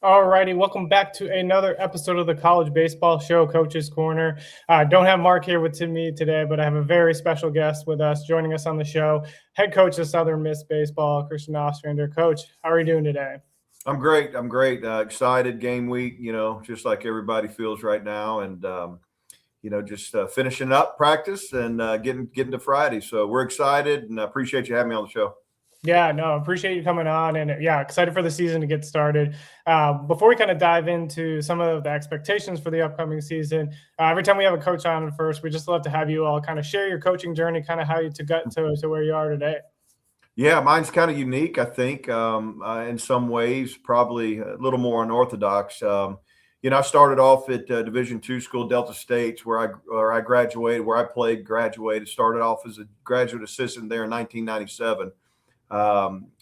Alrighty, welcome back to another episode of the College Baseball Show, Coach's Corner. Don't have Mark here with me today, but I have a very special guest with us, joining us on the show, head coach of Southern Miss Baseball, Christian Ostrander. Coach, how are you doing today? I'm great. Excited game week, just like everybody feels right now, and just finishing up practice and getting to Friday. So we're excited, and I appreciate you having me on the show. Yeah, no, appreciate you coming on, and excited for the season to get started. Before we kind of dive into some of the expectations for the upcoming season, every time we have a coach on first, we just love to have you all kind of share your coaching journey, kind of how you got to where you are today. Yeah, mine's kind of unique, I think, in some ways, probably a little more unorthodox. I started off at Division II school, Delta States, where I graduated, where I graduated, started off as a graduate assistant there in 1997.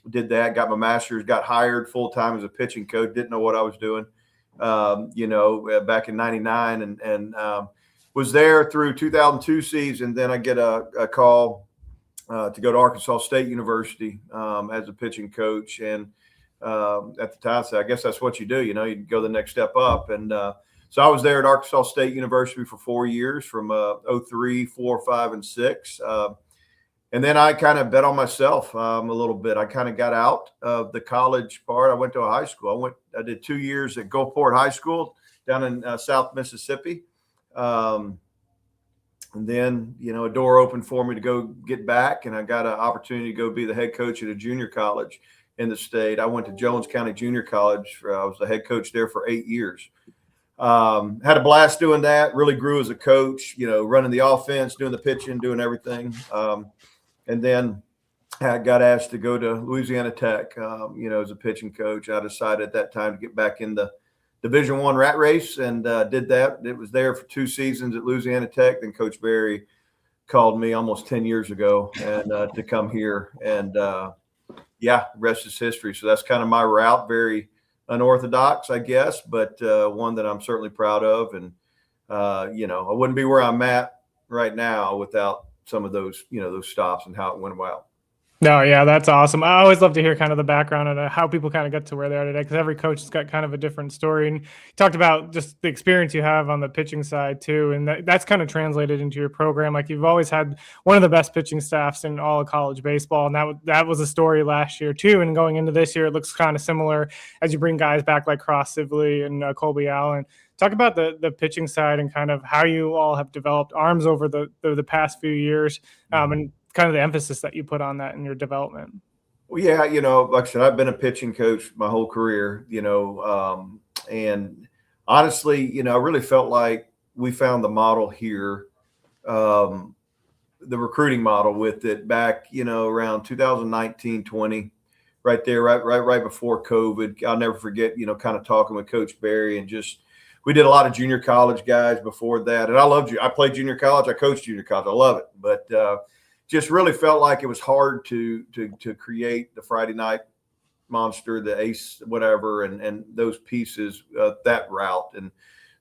Did that, got my master's, got hired full-time as a pitching coach, didn't know what I was doing, back in 99 and was there through 2002 season. Then I get a call to go to Arkansas State University as a pitching coach. And at the time, I said, I guess that's what you do, you go the next step up. And so I was there at Arkansas State University for 4 years, from 03, 4, 5, and 6. And then I kind of bet on myself a little bit. I kind of got out of the college part. I went to a high school. I did 2 years at Gulfport High School down in South Mississippi. And then, a door opened for me to go get back, and I got an opportunity to go be the head coach at a junior college in the state. I went to Jones County Junior College. I was the head coach there for 8 years. Had a blast doing that, really grew as a coach, running the offense, doing the pitching, doing everything. And then I got asked to go to Louisiana Tech, as a pitching coach. I decided at that time to get back in the Division I rat race, and did that. It was there for 2 seasons at Louisiana Tech. Then Coach Barry called me almost 10 years ago and to come here. And, rest is history. So that's kind of my route, very unorthodox, I guess, but one that I'm certainly proud of. And, I wouldn't be where I'm at right now without some of those, those stops and how it went about. No, yeah, that's awesome. I always love to hear kind of the background on how people kind of got to where they are today, because every coach has got kind of a different story. And you talked about just the experience you have on the pitching side too, and that's kind of translated into your program. Like, you've always had one of the best pitching staffs in all of college baseball, and that was a story last year too. And going into this year, it looks kind of similar as you bring guys back like Cross Sibley and Colby Allen. Talk about the pitching side and kind of how you all have developed arms over the past few years, and kind of the emphasis that you put on that in your development. Well, yeah, like I said, I've been a pitching coach my whole career, and honestly, I really felt like we found the model here, the recruiting model with it back, around 2019, 20, right there, right before COVID. I'll never forget, kind of talking with Coach Barry, and just, we did a lot of junior college guys before that. And I loved you. I played junior college. I coached junior college. I love it. But just really felt like it was hard to create the Friday night monster, the ace, whatever, and those pieces, that route. And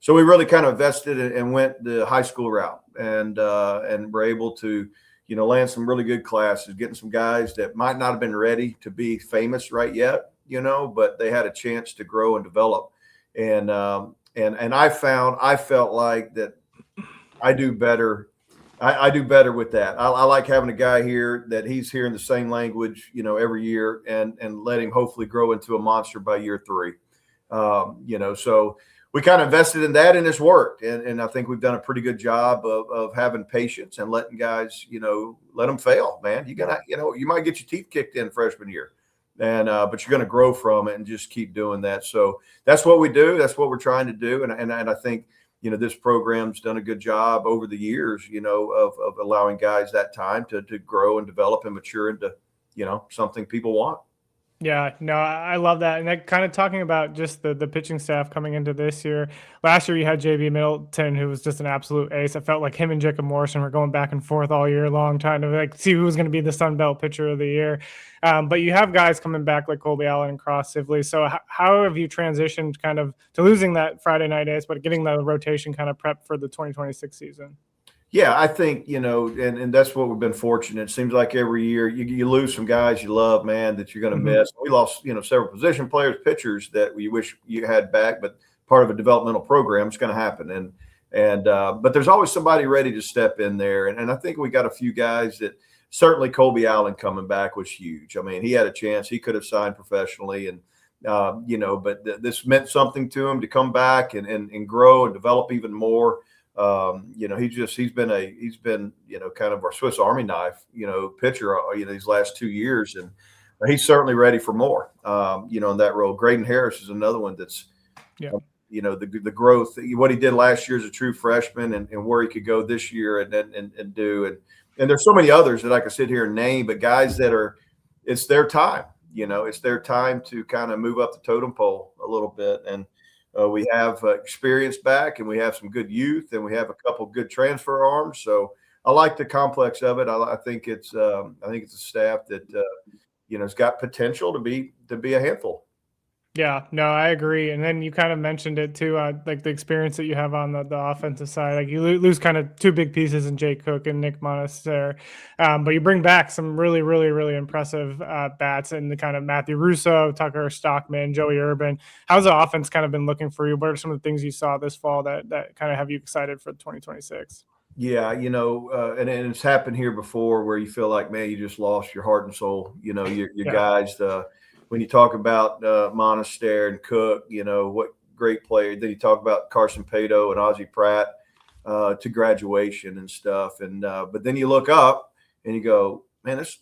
so we really kind of invested and went the high school route, and were able to, land some really good classes, getting some guys that might not have been ready to be famous right yet, but they had a chance to grow and develop. And I felt like that I do better. I do better with that. I like having a guy here that he's hearing the same language, every year, and let him hopefully grow into a monster by year 3. So we kind of invested in that, and it's worked. And I think we've done a pretty good job of having patience and letting guys, let them fail, man. You might get your teeth kicked in freshman year, and but you're going to grow from it and just keep doing that. So that's what we do. That's what we're trying to do. And I think, this program's done a good job over the years, of allowing guys that time to grow and develop and mature into, something people want. Yeah, no, I love that. And that kind of talking about just the pitching staff coming into this year. Last year you had JB Middleton, who was just an absolute ace. I felt like him and Jacob Morrison were going back and forth all year long, trying to like see who was going to be the Sun Belt pitcher of the year. But you have guys coming back like Colby Allen and Cross Sibley. So how have you transitioned kind of to losing that Friday night ace, but getting the rotation kind of prep for the 2026 season? Yeah, I think, and that's what we've been fortunate. It seems like every year you lose some guys you love, man, that you're going to miss. We lost, several position players, pitchers that we wish you had back, but part of a developmental program is going to happen. But there's always somebody ready to step in there. And I think we got a few guys that certainly Colby Allen coming back was huge. I mean, he had a chance. He could have signed professionally but this meant something to him to come back and grow and develop even more. He's been kind of our Swiss Army knife, pitcher, these last 2 years, and he's certainly ready for more, in that role. Graydon Harris is another one that's, the growth, what he did last year as a true freshman and where he could go this year and do. And there's so many others that I could sit here and name, but guys it's their time, it's their time to kind of move up the totem pole a little bit. And, we have experience back, and we have some good youth, and we have a couple good transfer arms. So I like the complex of it. I think it's a staff that has got potential to be a handful. Yeah, no, I agree. And then you kind of mentioned it too, like the experience that you have on the offensive side. Like you lose kind of two big pieces in Jay Cook and Nick Monaster, but you bring back some really, really, really impressive bats and the kind of Matthew Russo, Tucker Stockman, Joey Urban. How's the offense kind of been looking for you? What are some of the things you saw this fall that kind of have you excited for 2026? Yeah, and it's happened here before where you feel like, man, you just lost your heart and soul. Your guys. When you talk about Monaster and Cook, what great player. Then you talk about Carson Pato and Ozzie Pratt to graduation and stuff. But then you look up and you go, man, this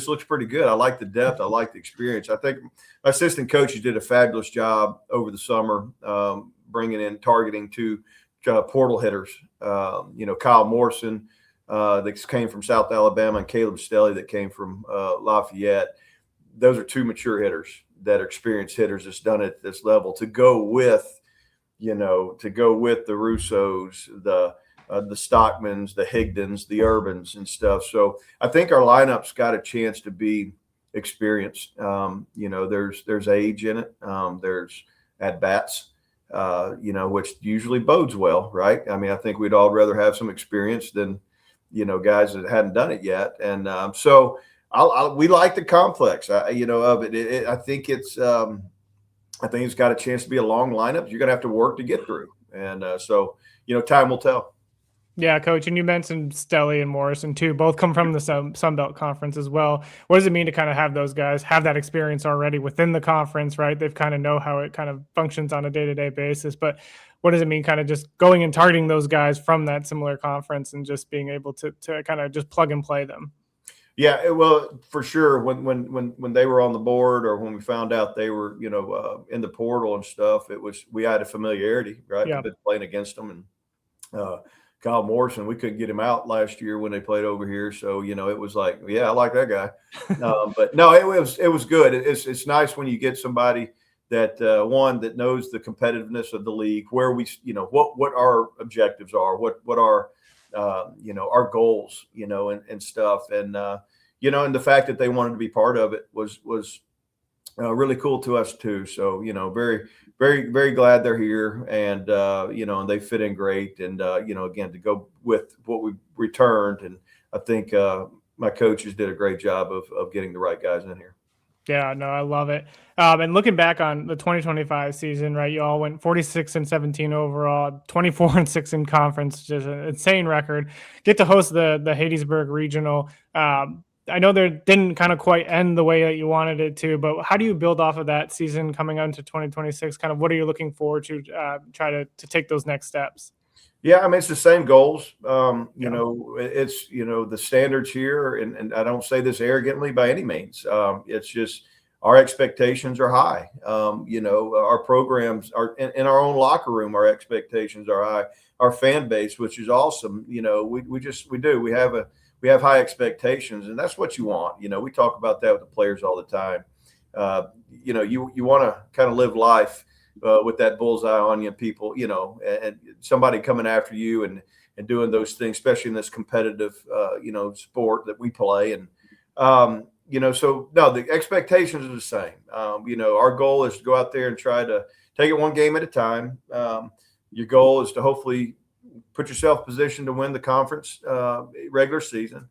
looks pretty good. I like the depth. I like the experience. I think my assistant coaches did a fabulous job over the summer, targeting two portal hitters. Kyle Morrison that came from South Alabama and Caleb Stelly that came from Lafayette. Those are two mature hitters that are experienced hitters that's done it at this level to go with the Russos, the Stockmans, the Higdons, the Urbans and stuff. So I think our lineup's got a chance to be experienced. There's age in it. There's at bats, which usually bodes well, right? I mean, I think we'd all rather have some experience than, guys that hadn't done it yet. And so we like the complex, of it. I think it's got a chance to be a long lineup. You're going to have to work to get through. And time will tell. Yeah, Coach, and you mentioned Stelly and Morrison too. Both come from the Sun Belt Conference as well. What does it mean to kind of have those guys have that experience already within the conference, right? They've kind of know how it kind of functions on a day-to-day basis. But what does it mean kind of just going and targeting those guys from that similar conference and just being able to kind of just plug and play them? Yeah, well, for sure. When they were on the board, or when we found out they were, in the portal and stuff, we had a familiarity, right? Yeah. We've been playing against them, and Kyle Morrison, we couldn't get him out last year when they played over here, so it was like, yeah, I like that guy. But no, it was good. It's nice when you get somebody that one that knows the competitiveness of the league, where we, what our objectives are, what our our goals, and stuff. And, and the fact that they wanted to be part of it was really cool to us too. So, very, very, very glad they're here, and, and they fit in great. And, again, to go with what we returned. And I think my coaches did a great job of getting the right guys in here. Yeah, no, I love it. And looking back on the 2025 season, right, you all went 46-17 overall, 24-6 in conference, just an insane record. Get to host the Hattiesburg Regional. I know they didn't kind of quite end the way that you wanted it to, but how do you build off of that season coming on to 2026? Kind of what are you looking forward to try to take those next steps? Yeah, I mean, it's the same goals. It's, the standards here, and I don't say this arrogantly by any means. It's just our expectations are high. Our programs are in our own locker room. Our expectations are high. Our fan base, which is awesome. We have high expectations, and that's what you want. We talk about that with the players all the time. you want to kind of live life with that bullseye on you, people, and somebody coming after you and doing those things, especially in this competitive, sport that we play. And, so no, the expectations are the same. Our goal is to go out there and try to take it one game at a time. Your goal is to hopefully put yourself positioned to win the conference regular season.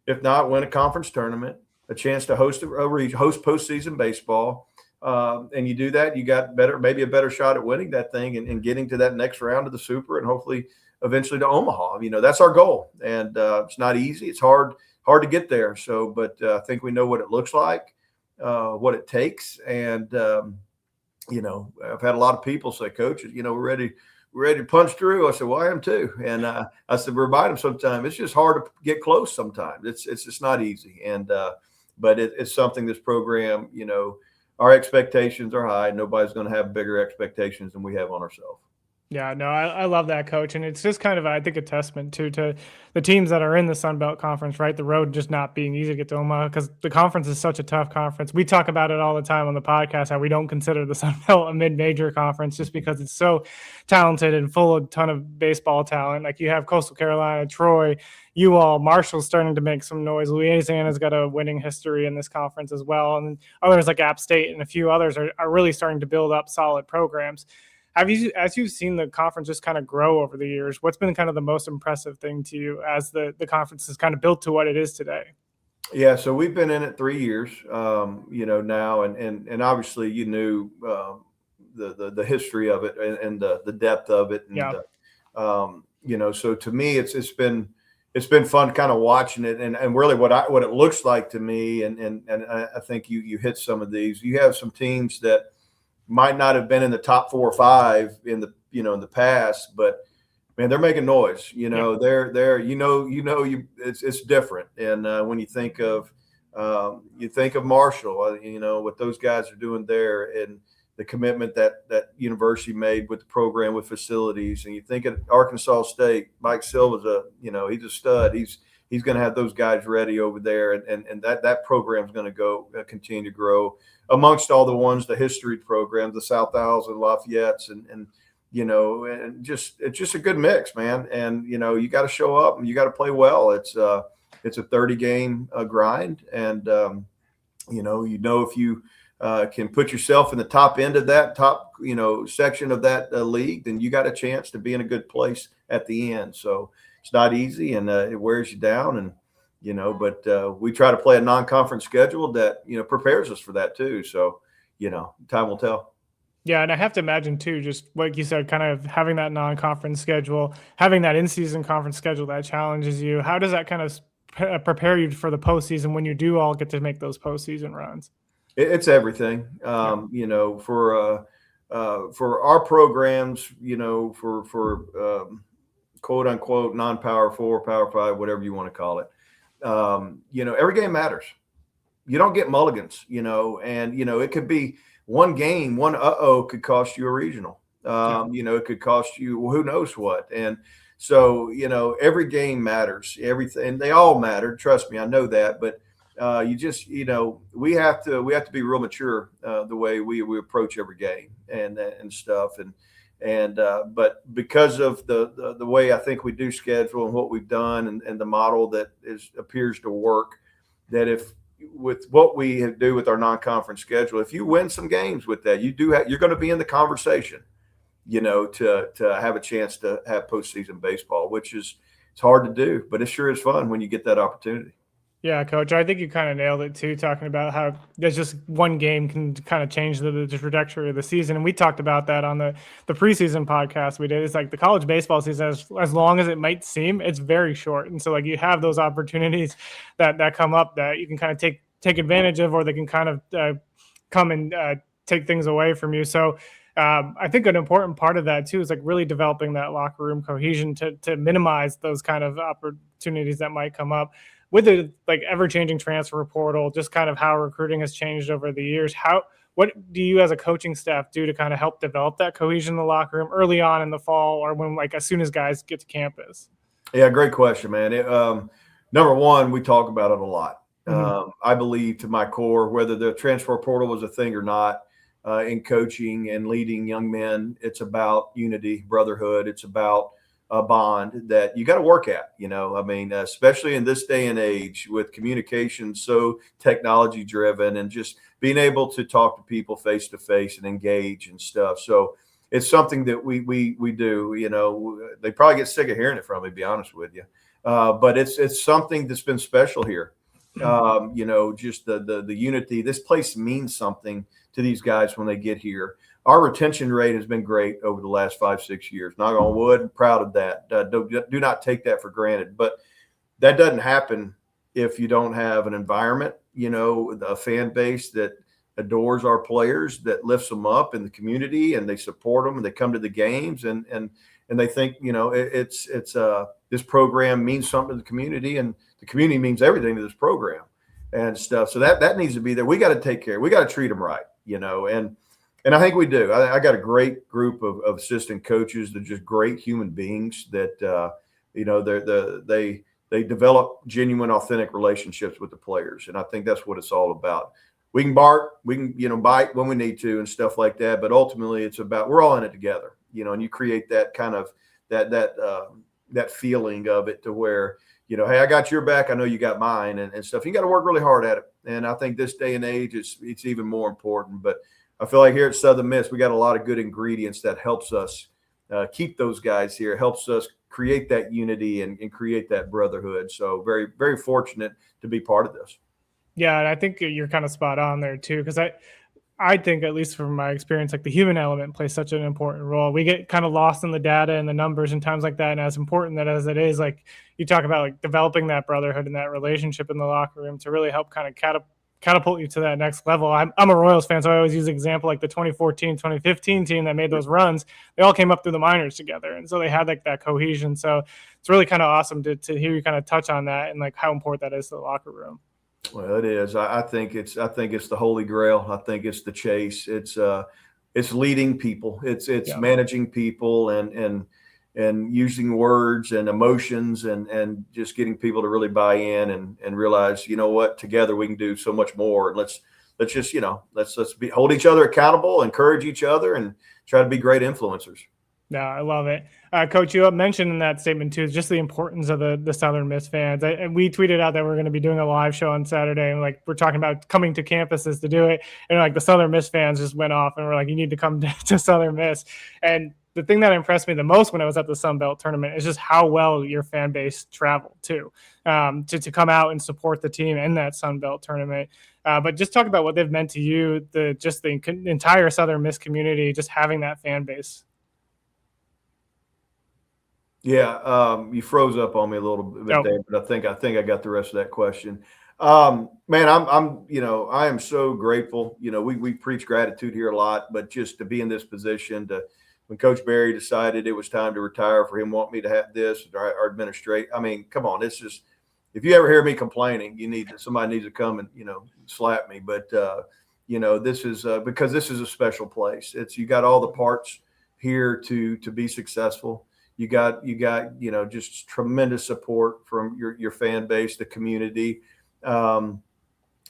If not, win a conference tournament, a chance to host host postseason baseball. And you do that, you got maybe a better shot at winning that thing and getting to that next round of the Super and hopefully eventually to Omaha. That's our goal. And it's not easy. It's hard to get there. So, but I think we know what it looks like, what it takes. And, I've had a lot of people say, Coach, we're ready to punch through. I said, well, I am too. And I said, remind them sometimes it's just hard to get close sometimes. It's just not easy. And, but it's something this program, our expectations are high. Nobody's going to have bigger expectations than we have on ourselves. Yeah, no, I love that, Coach. And it's just kind of, I think, a testament to the teams that are in the Sun Belt Conference, right? The road just not being easy to get to Omaha because the conference is such a tough conference. We talk about it all the time on the podcast, how we don't consider the Sun Belt a mid-major conference just because it's so talented and full of a ton of baseball talent. Like you have Coastal Carolina, Troy, Marshall's starting to make some noise. Louisiana's got a winning history in this conference as well. And others like App State and a few others are really starting to build up solid programs. As you've seen the conference just kind of grow over the years, what's been kind of the most impressive thing to you as the conference is kind of built to what it is today? Yeah, so we've been in it 3 years, now, and obviously you knew the history of it and the depth of it, and so to me it's been fun kind of watching it and really what it looks like to me, and I think you hit some of these. You have some teams that might not have been in the top 4 or 5 in the in the past, but man, they're making noise. They're it's different. And when you think of Marshall, what those guys are doing there and the commitment that university made with the program, with facilities, and you think of Arkansas State, Mike Silva's he's a stud. He's going to have those guys ready over there, and that program is going to continue to grow amongst all the ones, the history programs, the South Owls and Lafayette's, and it's just a good mix, man. And you got to show up and you got to play well. It's a 30-game grind, and if you can put yourself in the top end of that top section of that league, then you got a chance to be in a good place at the end. So it's not easy, and it wears you down, and but we try to play a non-conference schedule that prepares us for that too. So time will tell. Yeah, and I have to imagine too, just like you said, kind of having that non-conference schedule, having that in-season conference schedule that challenges you. How does that kind of prepare you for the postseason when you do all get to make those postseason runs? It's everything. For our programs, for quote unquote non-power 4, power 5, whatever you want to call it. Every game matters. You don't get mulligans, and it could be one game, could cost you a regional. It could cost you who knows what. And so, every game matters, everything, and they all matter. Trust me, I know that, but we have to be real mature the way we approach every game and stuff. But because of the way I think we do schedule and what we've done and the model that appears to work, that if with what we do with our non-conference schedule, if you win some games with that, you're going to be in the conversation, to have a chance to have postseason baseball, which it's hard to do, but it sure is fun when you get that opportunity. Yeah, Coach, I think you kind of nailed it too, talking about how there's just one game can kind of change the trajectory of the season. And we talked about that on the preseason podcast we did. It's like the college baseball season, as long as it might seem, it's very short. And so like you have those opportunities that come up that you can kind of take advantage of, or they can kind of come and take things away from you. So I think an important part of that too is like really developing that locker room cohesion to minimize those kind of opportunities that might come up. With the like ever-changing transfer portal, just kind of how recruiting has changed over the years, what do you as a coaching staff do to kind of help develop that cohesion in the locker room early on in the fall, or when as soon as guys get to campus? Yeah, great question, man. Number one, we talk about it a lot. I believe to my core, whether the transfer portal was a thing or not, in coaching and leading young men, it's about unity, brotherhood. It's about a bond that you got to work at, I mean, especially in this day and age with communication so technology driven and just being able to talk to people face to face and engage and stuff. So it's something that we do. They probably get sick of hearing it from me, to be honest with you. But it's something that's been special here. Just the unity. This place means something to these guys when they get here. Our retention rate has been great over the last 5-6 years. Knock on wood, I'm proud of that. Do not take that for granted. But that doesn't happen if you don't have an environment, a fan base that adores our players, that lifts them up in the community, and they support them, and they come to the games, and they think, this program means something to the community, and the community means everything to this program and stuff. So that needs to be there. We got to take care. We got to treat them right, and I think we do. I got a great group of assistant coaches. They're just great human beings that, they develop genuine, authentic relationships with the players. And I think that's what it's all about. We can bark, we can, bite when we need to and stuff like that. But ultimately it's about, we're all in it together, and you create that kind of, that feeling of it to where, hey, I got your back. I know you got mine and stuff. You got to work really hard at it. And I think this day and age, it's even more important. But I feel like here at Southern Miss, we got a lot of good ingredients that helps us keep those guys here, helps us create that unity and create that brotherhood. So very, very fortunate to be part of this. Yeah, and I think you're kind of spot on there too, because I think, at least from my experience, like the human element plays such an important role. We get kind of lost in the data and the numbers and times like that. And as important that as it is, like you talk about, like developing that brotherhood and that relationship in the locker room to really help kind of catapult you to that next level. I'm a Royals fan, so I always use an example like the 2014, 2015 team that made those runs. They all came up through the minors together, and so they had like that cohesion. So it's really kind of awesome to hear you kind of touch on that and like how important that is to the locker room. Well, it is. I think it's the holy grail. I think it's the chase. It's leading people. It's managing people and using words and emotions and just getting people to really buy in and realize, what, together we can do so much more. And let's just, let's hold each other accountable, encourage each other, and try to be great influencers. No, I love it. Coach, you mentioned in that statement too, just the importance of the Southern Miss fans. And we tweeted out that we're going to be doing a live show on Saturday, and like we're talking about coming to campuses to do it. And like the Southern Miss fans just went off and we're like, you need to come to Southern Miss. And the thing that impressed me the most when I was at the Sun Belt tournament is just how well your fan base traveled too, to come out and support the team in that Sun Belt tournament. But just talk about what they've meant to you, the entire Southern Miss community, just having that fan base. Yeah, you froze up on me a little bit there, but I think I got the rest of that question. Man, I am so grateful. We preach gratitude here a lot, but just to be in this position, when Coach Barry decided it was time to retire, for him wanting me to have this or administrate. I mean, come on, it's just, if you ever hear me complaining, somebody needs to come and slap me. But this is because this is a special place. You got all the parts here to be successful. You got just tremendous support from your fan base, the community, and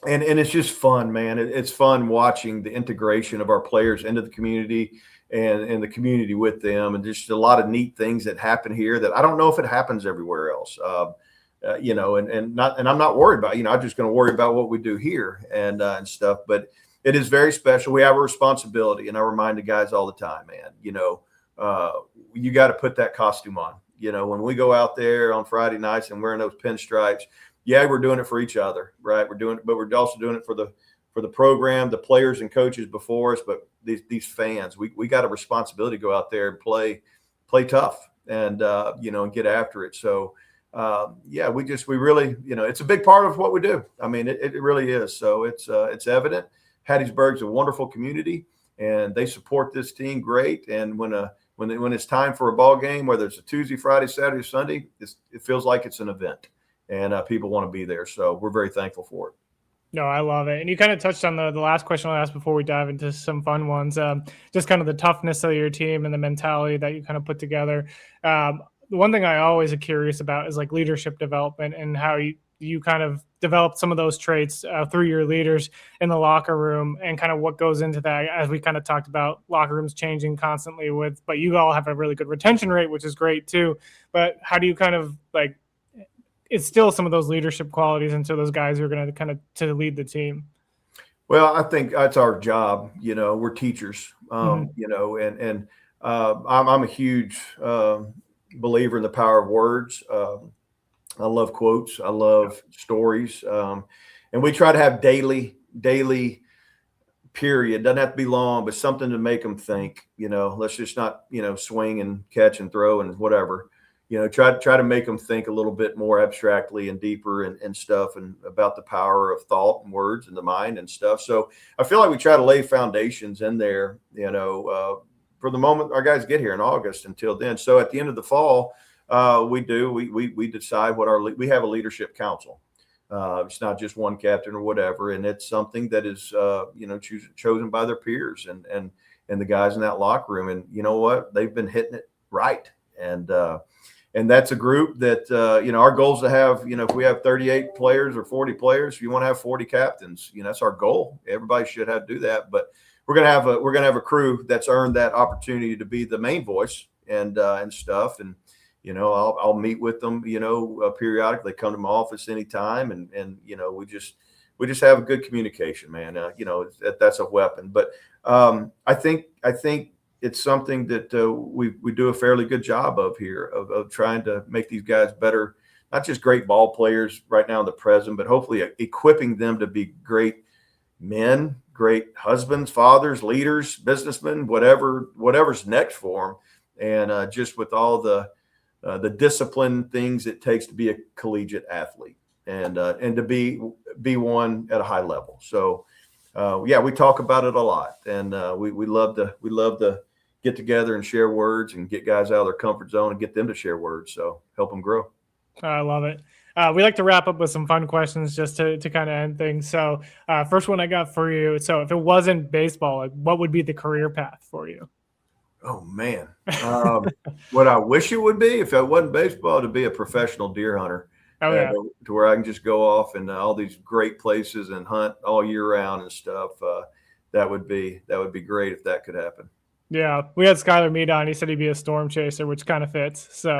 it's just fun, man. It's fun watching the integration of our players into the community and the community with them, and just a lot of neat things that happen here that I don't know if it happens everywhere else. And I'm not worried about. I'm just going to worry about what we do here and stuff. But it is very special. We have a responsibility, and I remind the guys all the time, man. You got to put that costume on. When we go out there on Friday nights and wearing those pinstripes, we're doing it for each other, right? We're doing it, but we're also doing it for the program, the players and coaches before us. But these fans, we got a responsibility to go out there and play tough and and get after it. So we really, it's a big part of what we do. I mean, it really is. So it's evident. Hattiesburg's a wonderful community, and they support this team great. And when it's time for a ball game, whether it's a Tuesday, Friday, Saturday, Sunday, it feels like it's an event, and people want to be there. So we're very thankful for it. No, I love it. And you kind of touched on the last question I asked before we dive into some fun ones, just kind of the toughness of your team and the mentality that you kind of put together. The one thing I always am curious about is like leadership development and how you kind of developed some of those traits through your leaders in the locker room, and kind of what goes into that, as we kind of talked about locker rooms changing constantly but you all have a really good retention rate, which is great too. But how do you kind of like instill some of those leadership qualities into those guys who are going to kind of to lead the team? Well, I think that's our job. We're teachers, and I'm a huge believer in the power of words. I love quotes. I love stories. And we try to have daily period. Doesn't have to be long, but something to make them think. Let's just not, swing and catch and throw and whatever. Try to make them think a little bit more abstractly and deeper and stuff, and about the power of thought and words and the mind and stuff. So I feel like we try to lay foundations in there, for the moment our guys get here in August until then. So at the end of the fall, we decide what we have a leadership council. It's not just one captain or whatever, and it's something that is chosen by their peers and the guys in that locker room. And you know what, they've been hitting it right. And that's a group that, our goal is to have, if we have 38 players or 40 players, you want to have 40 captains. That's our goal. Everybody should have to do that. But we're going to have a crew that's earned that opportunity to be the main voice and stuff. And, I'll meet with them, periodically. Come to my office anytime. And we just have a good communication, man. That's a weapon. But I think it's something that we do a fairly good job of here, of trying to make these guys better, not just great ball players right now in the present, but hopefully equipping them to be great men, great husbands, fathers, leaders, businessmen, whatever's next for them. And just with all the discipline things it takes to be a collegiate athlete and to be one at a high level. So we talk about it a lot, and we love to get together and share words and get guys out of their comfort zone and get them to share words. So help them grow. I love it. We like to wrap up with some fun questions just to kind of end things. So first one I got for you. So if it wasn't baseball, like, what would be the career path for you? Oh, man. What I wish it would be, if it wasn't baseball, to be a professional deer hunter. Oh, yeah. To where I can just go off and all these great places and hunt all year round and stuff. That would be great if that could happen. Yeah, we had Skylar Mead on. He said he'd be a storm chaser, which kind of fits. So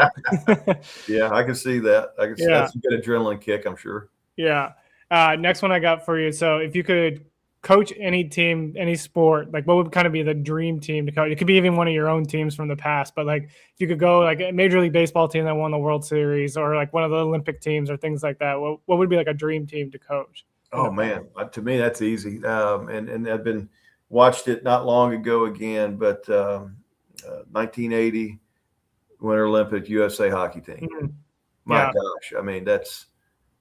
yeah, I can see that. I can see that's a good adrenaline kick, I'm sure. Yeah. Next one I got for you. So if you could coach any team, any sport, like what would kind of be the dream team to coach? It could be even one of your own teams from the past, but like if you could go like a Major League Baseball team that won the World Series, or like one of the Olympic teams or things like that, what would be like a dream team to coach? Oh man, to me that's easy. And I've been watched it not long ago again, but 1980 Winter Olympic USA hockey team. Mm-hmm. My gosh, I mean that's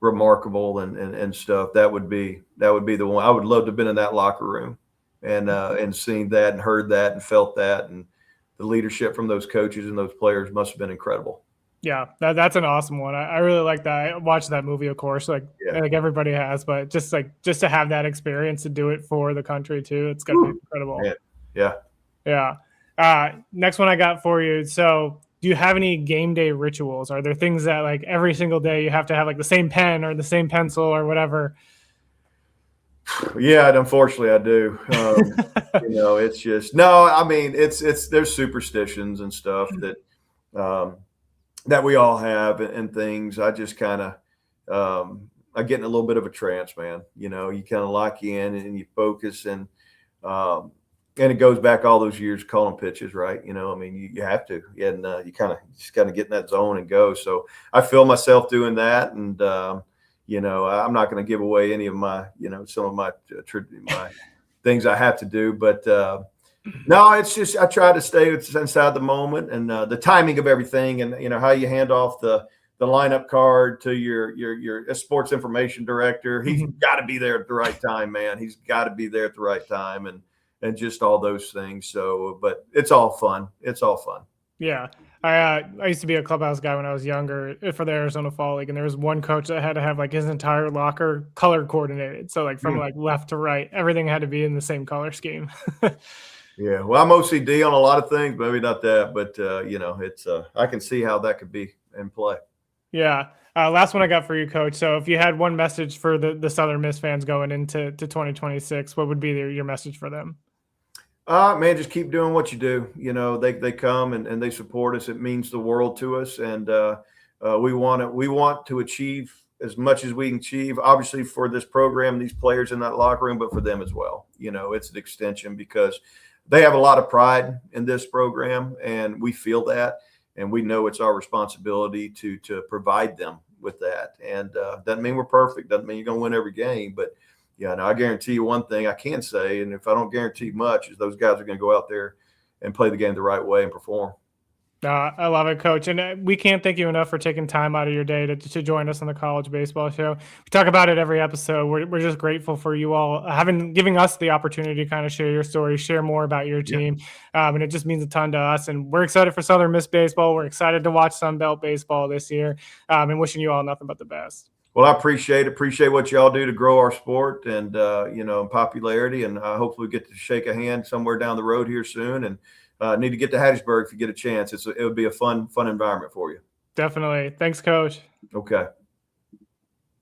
remarkable and stuff. That would be the one. I would love to have been in that locker room and seen that and heard that and felt that, and the leadership from those coaches and those players must have been incredible. Yeah, that's an awesome one. I really like that. I watched that movie, of course, like everybody has, but just to have that experience to do it for the country too, it's gonna be incredible. Man. Yeah. Next one I got for you. So do you have any game day rituals? Are there things that like every single day you have to have like the same pen or the same pencil or whatever? Yeah, unfortunately I do. It's just, no, I mean, there's superstitions and stuff that we all have and things. I just kind of, I get in a little bit of a trance, man. You kind of lock in and you focus and it goes back all those years calling pitches, right? I mean, you have to, and you kind of just got to get in that zone and go. So I feel myself doing that. And, I'm not going to give away any of my, some of my things I have to do, but no, it's just, I try to stay inside the moment and the timing of everything and, how you hand off the lineup card to your sports information director. He's got to be there at the right time, man. He's got to be there at the right time and just all those things. So, but it's all fun. It's all fun. Yeah. I used to be a clubhouse guy when I was younger for the Arizona Fall League, and there was one coach that had to have like his entire locker color coordinated. So like from like left to right, everything had to be in the same color scheme. Yeah. Well, I'm OCD on a lot of things, maybe not that, but it's I can see how that could be in play. Yeah. Last one I got for you, Coach. So if you had one message for the Southern Miss fans going into 2026, what would be your message for them? Man, just keep doing what you do. They come and they support us. It means the world to us. And we want to achieve as much as we can achieve, obviously for this program, these players in that locker room, but for them as well. It's an extension because they have a lot of pride in this program, and we feel that, and we know it's our responsibility to provide them with that. And doesn't mean we're perfect. Doesn't mean you're going to win every game, but yeah, no, I guarantee you one thing I can say, and if I don't guarantee much, is those guys are going to go out there and play the game the right way and perform. I love it, Coach. And we can't thank you enough for taking time out of your day to join us on the College Baseball Show. We talk about it every episode. We're just grateful for you all giving us the opportunity to kind of share your story, share more about your team. And it just means a ton to us. And we're excited for Southern Miss baseball. We're excited to watch Sun Belt baseball this year, and wishing you all nothing but the best. Well, I appreciate what y'all do to grow our sport and, popularity. And hopefully we get to shake a hand somewhere down the road here soon. And need to get to Hattiesburg if you get a chance. It would be a fun environment for you. Definitely. Thanks, Coach. Okay.